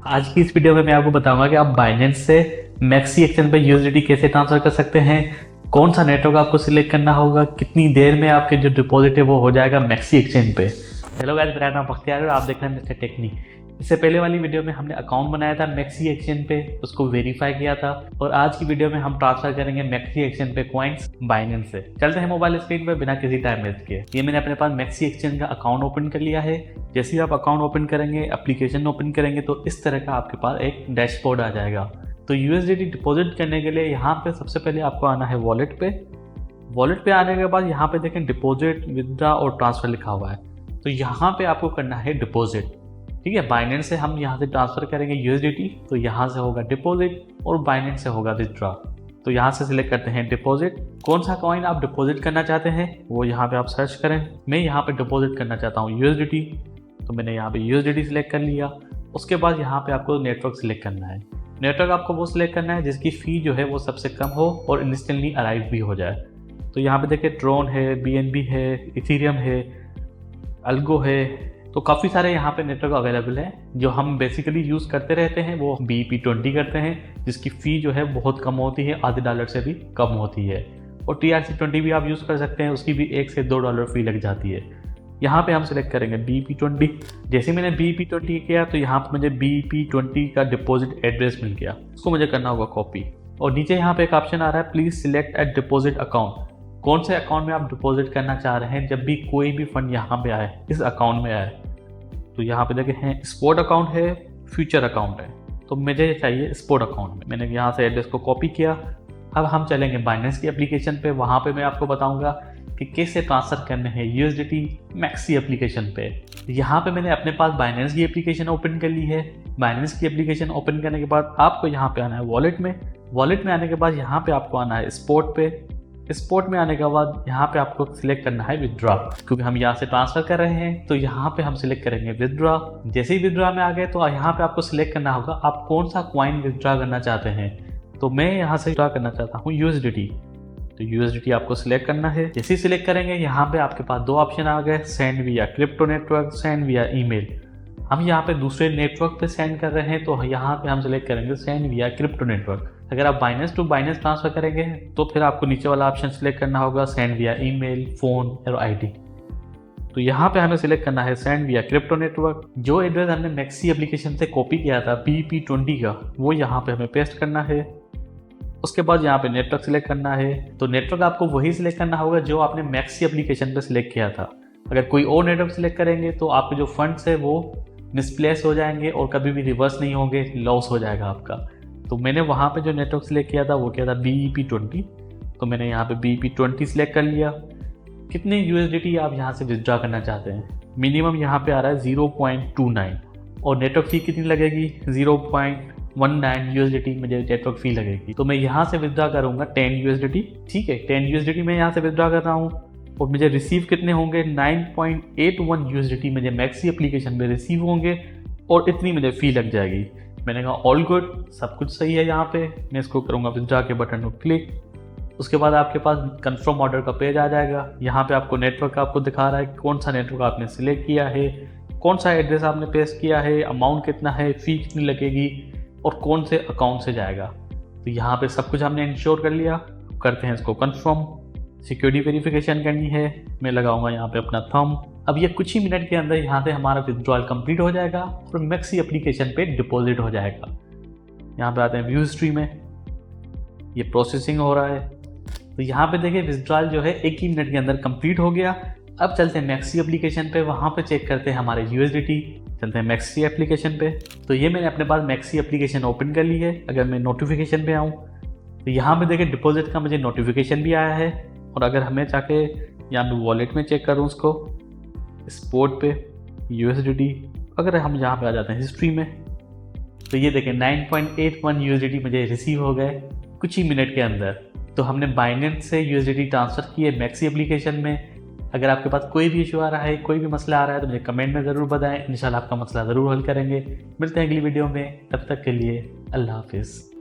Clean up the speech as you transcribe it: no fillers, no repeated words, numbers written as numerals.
आज की इस वीडियो में मैं आपको बताऊंगा कि आप बाइनेंस से मैक्सी एक्सचेंज पे यूएसडीटी कैसे ट्रांसफर कर सकते हैं, कौन सा नेटवर्क आपको सिलेक्ट करना होगा, कितनी देर में आपके जो डिपॉजिट है वो हो जाएगा मैक्सी एक्सचेंज पे। हेलो गाइस, मेरा नाम बख्तियार है और आप देख रहे हैं मिस्टर टेक्निक। इससे पहले वाली वीडियो में हमने अकाउंट बनाया था मैक्सी एक्सचेंज पे, उसको वेरीफाई किया था, और आज की वीडियो में हम ट्रांसफर करेंगे मैक्सी एक्सचेंज पे कॉइन्स बाइनेंस से। चलते हैं मोबाइल स्क्रीन पे बिना किसी टाइम वेस्ट किए। ये मैंने अपने पास मैक्सी एक्सचेंज का अकाउंट ओपन कर लिया है। जैसे ही आप अकाउंट ओपन करेंगे, एप्लीकेशन ओपन करेंगे, तो इस तरह का आपके पास एक डैशबोर्ड आ जाएगा। तो यूएसडीटी डिपॉजिट करने के लिए यहाँ पे सबसे पहले आपको आना है वॉलेट पे। वॉलेट पे आने के बाद यहाँ पे देखें डिपॉजिट, विदड्रॉ और ट्रांसफर लिखा हुआ है। तो यहाँ पे आपको करना है डिपॉजिट। ठीक है, बाइनेंस से हम यहाँ से ट्रांसफर करेंगे यूएसडीटी, तो यहाँ से होगा डिपॉजिट और बाइनेंस से होगा विदड्रॉ। तो यहाँ से सिलेक्ट करते हैं डिपॉजिट। कौन सा कॉइन आप डिपॉजिट करना चाहते हैं वो यहाँ पे आप सर्च करें। मैं यहाँ पे डिपॉजिट करना चाहता हूँ यूएसडीटी, तो मैंने यहाँ पे यूएसडीटी सिलेक्ट कर लिया। उसके बाद यहाँ पे आपको नेटवर्क सिलेक्ट करना है। नेटवर्क आपको वो सिलेक्ट करना है जिसकी फ़ी जो है वो सबसे कम हो और इंस्टेंटली अराइव भी हो जाए। तो यहाँ पे देखिए ट्रोन है, बीएनबी है, इथीरियम है, अल्गो है, तो काफ़ी सारे यहाँ पे नेटवर्क अवेलेबल हैं। जो हम बेसिकली यूज़ करते रहते हैं वो BEP20 करते हैं, जिसकी फ़ी जो है बहुत कम होती है, $0.5 से भी कम होती है। और TRC20 भी आप यूज़ कर सकते हैं, उसकी भी $1 से $2 फ़ी लग जाती है। यहाँ पे हम सिलेक्ट करेंगे BEP20। जैसे मैंने BEP20 किया तो यहाँ पर मुझे BEP20 का डिपॉजिट एड्रेस मिल गया, उसको मुझे करना होगा कॉपी। और नीचे यहाँ पे एक ऑप्शन आ रहा है, please select at deposit account. कौन से अकाउंट में आप डिपॉजिट करना चाह रहे हैं जब भी कोई भी फंड यहाँ पे आए, इस अकाउंट में आए। तो यहाँ पे देखें हैं स्पॉट अकाउंट है, फ्यूचर अकाउंट है, तो मुझे चाहिए स्पॉट अकाउंट में। मैंने यहाँ से एड्रेस को कॉपी किया। अब हम चलेंगे बाइनेंस की एप्लीकेशन पे, वहाँ पे मैं आपको बताऊँगा कि कैसे ट्रांसफ़र करने हैं यूएसडीटी मैक्सी एप्लीकेशन पे। यहाँ पे मैंने अपने पास बाइनेंस की एप्लीकेशन ओपन कर ली है। बाइनेंस की एप्लीकेशन ओपन करने के बाद आपको यहाँ पे आना है वॉलेट में। वॉलेट में आने के बाद यहाँ पे आपको आना है स्पॉट पे। स्पॉट में आने के बाद यहाँ पे आपको सिलेक्ट करना है विदड्रॉ, क्योंकि हम यहाँ से ट्रांसफर कर रहे हैं तो यहाँ पे हम सिलेक्ट करेंगे विदड्रॉ। जैसे ही विदड्रॉ में आ गए तो यहाँ पे आपको सिलेक्ट करना होगा आप कौन सा कॉइन विदड्रॉ करना चाहते हैं। तो मैं यहाँ से विदड्रॉ करना चाहता हूँ यूएसडीटी, तो यूएसडीटी आपको सिलेक्ट करना है। जैसे ही सिलेक्ट करेंगे यहाँ पे आपके पास दो ऑप्शन आ गए, सेंड विया क्रिप्टो नेटवर्क, सेंड विया ईमेल। हम यहाँ पे दूसरे नेटवर्क पे सेंड कर रहे हैं तो यहाँ पे हम सिलेक्ट करेंगे सेंड विया क्रिप्टो नेटवर्क। अगर आप बाइनेंस टू बाइनेंस ट्रांसफर करेंगे तो फिर आपको नीचे वाला ऑप्शन सिलेक्ट करना होगा सेंड विया ईमेल, फोन और आईडी। तो यहाँ पे हमें सिलेक्ट करना है सेंड विया क्रिप्टो नेटवर्क। जो एड्रेस हमने मैक्सी एप्लीकेशन से कॉपी किया था BEP20 का, वो यहाँ पे हमें पेस्ट करना है। उसके बाद यहाँ पे नेटवर्क सिलेक्ट करना है। तो नेटवर्क आपको वही सिलेक्ट करना होगा जो आपने मैक्सी एप्लीकेशन पे सिलेक्ट किया था। अगर कोई और नेटवर्क सिलेक्ट करेंगे तो आपके जो फंड्स है वो मिसप्लेस हो जाएंगे और कभी भी रिवर्स नहीं होंगे, लॉस हो जाएगा आपका। तो मैंने वहाँ पे जो नेटवर्क सिलेक्ट किया था वो क्या था BEP20, तो मैंने यहाँ पे BEP20 सिलेक्ट कर लिया। कितने यूएसडीटी आप यहाँ से विदड्रॉ करना चाहते हैं, मिनिमम यहाँ पे आ रहा है 0.29 और नेटवर्क फ़ी कितनी लगेगी 0.19 यूएसडीटी मुझे नेटवर्क फ़ी लगेगी। तो मैं यहाँ से विदड्रॉ करूँगा 10 यूएसडीटी। ठीक है, 10 यूएसडीटी मैं यहाँ से विदड्रॉ कर रहा हूँ और मुझे रिसीव कितने होंगे 9.81 यूएसडीटी मुझे मैक्सी एप्लीकेशन में रिसीव होंगे और इतनी मुझे फ़ी लग जाएगी। मैंने कहा ऑल गुड, सब कुछ सही है। यहाँ पे मैं इसको करूँगा विदड्रॉ के बटन को क्लिक। उसके बाद आपके पास कंफर्म ऑर्डर का पेज आ जाएगा। यहाँ पे आपको नेटवर्क आपको दिखा रहा है कि कौन सा नेटवर्क आपने सिलेक्ट किया है, कौन सा एड्रेस आपने पेस्ट किया है, अमाउंट कितना है, फ़ी कितनी लगेगी और कौन से अकाउंट से जाएगा। तो यहाँ पे सब कुछ हमने इंश्योर कर लिया। करते हैं इसको कन्फर्म। सिक्योरिटी वेरिफिकेशन करनी है, मैं लगाऊंगा यहाँ पे अपना थंब। अब ये कुछ ही मिनट के अंदर यहाँ से हमारा विड्रॉल कंप्लीट हो जाएगा और मैक्सी एप्लीकेशन पे डिपॉजिट हो जाएगा। यहाँ पे आते हैं व्यू हिस्ट्री में, ये प्रोसेसिंग हो रहा है। तो यहाँ पे देखिए विड्रॉल जो है 1 ही मिनट के अंदर कंप्लीट हो गया। अब चलते हैं मैक्सी एप्लीकेशन पे, वहाँ पे चेक करते हैं हमारे यूएसडीटी। चलते हैं मैक्सी एप्लीकेशन पे। तो ये मैंने अपने पास मैक्सी एप्लीकेशन ओपन कर ली है। अगर मैं नोटिफिकेशन पे आऊँ तो यहाँ पे देखिए डिपॉजिट का मुझे नोटिफिकेशन भी आया है। और अगर हमें जाके यहाँ पे वॉलेट में चेक करूँ उसको, स्पॉट पे यूएसडीटी, अगर हम यहाँ पे आ जाते हैं हिस्ट्री में तो ये देखें 9.81 यूएसडीटी मुझे रिसीव हो गए कुछ ही मिनट के अंदर। तो हमने बाइनेंस से यूएसडीटी ट्रांसफ़र किए मैक्सी एप्लीकेशन में। अगर आपके पास कोई भी इशू आ रहा है, कोई भी मसला आ रहा है तो मुझे कमेंट में ज़रूर बताएं, इंशाल्लाह आपका मसला ज़रूर हल करेंगे। मिलते हैं अगली वीडियो में, तब तक के लिए अल्लाह हाफिज़।